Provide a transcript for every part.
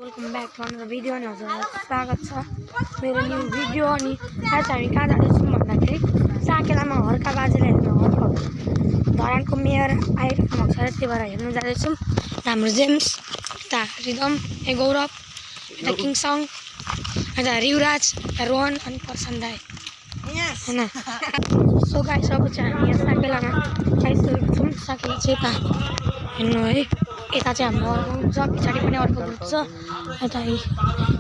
Welcome back to another video. अनि हजुरहरूलाई स्वागत छ मेरो न्यू भिडियो। अनि आज हामी कहाँ जाँदैछौँ भन्दाखेरि साकेलामा हर्का बाजेलाई हेर्न हर्का धरानको मेयर आइरहनु भएको छ, त्यही भएर हेर्नु जाँदैछौँ। हाम्रो जेम्स, यता रिदम, गौरव, यता किङसङ, यता रिउराज, यता रोहन अनि प्रशान्त दाई होइन। सो गाइस अब चाहिँ हामी यहाँ साकेलामा आइसकेको छौँ। साकेला चाहिँ यता हेर्नु है, यता चाहिँ हाम्रो अर्को छ, पछाडि पनि अर्को ग्रुप छ। यता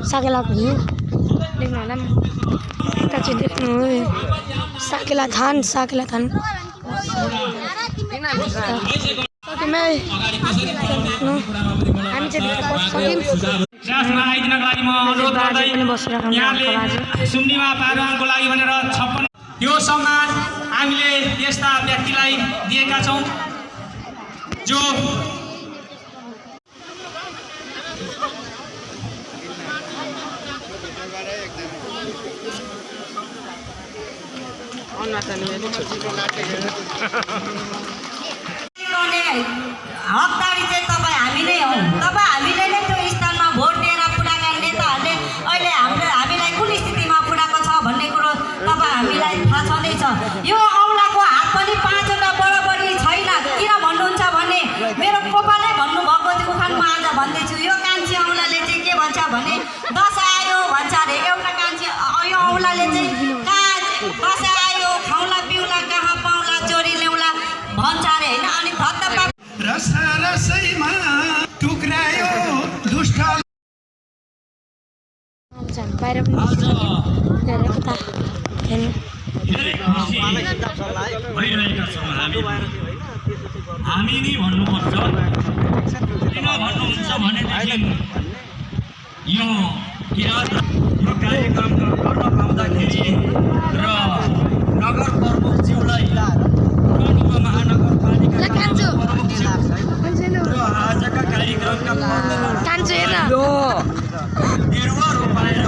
साकेलाको भ्यू देख्नु होला। यता चाहिँ देख्नु है साकेला थान सक्यौँ। हामी चाहिँ भित्र पस्छौँ। यो सम्मान हामीले यस्ता व्यक्तिलाई दिएका छौँ जो हकदारी चाहिँ तपाईँ हामी नै हौ। तपाईँ हामीले नै त्यो स्थानमा भोट दिएर पुऱ्याएका नेताहरूले अहिले हामीलाई कुन स्थितिमा पुऱ्याएको छ भन्ने कुरो तपाईँ हामीलाई थाहा छँदैछ। यो औँलाको हात पनि 5 वटा बराबरी छैन। किन भन्नुहुन्छ भने मेरो कोपाले भन्नुभएको थियो उखानमा आज भन्दैछु। यो कान्छी औँलाले चाहिँ के भन्छ भने दसैँ आयो भन्छ अरे। एउटा कान्छी यो औँलाले चाहिँ कहाँ दसैँ आयो खाउला पिउला कहाँ पाउला चोरी ल्याउला भन्छ अरे होइन। अनि धत्ता रसैमा टुक्रायो दुष्ट बाहिर पनि हामी नै भन्नुपर्छ। किन भन्नुहुन्छ भनेदेखि यो कार्यक्रम गर्न पाउँदाखेरि र नगर प्रमुखज्यूलाई महानगरपालिका र आजका कार्यक्रमका बिरुवा रोपाएर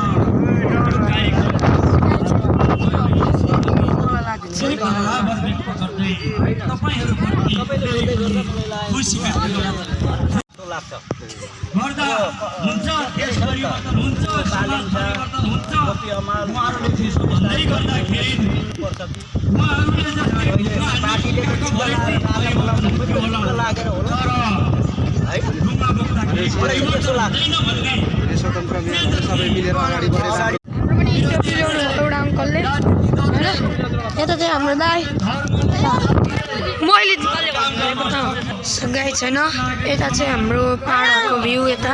गर्दा हुन्छ, देश परिवर्तन हुन्छ, समाज परिवर्तन हुन्छ। उहाँहरूले त्यसो भन्दै गर्दाखेरि उहाँहरूले ढुङ्गा बोक्दाखेरि परिवर्तन हुँदैन भन्ने एउटा अङ्कलले होइन। यता चाहिँ हाम्रो दाई मैले गाई छैन। यता चाहिँ हाम्रो पाहाडको भ्यू। यता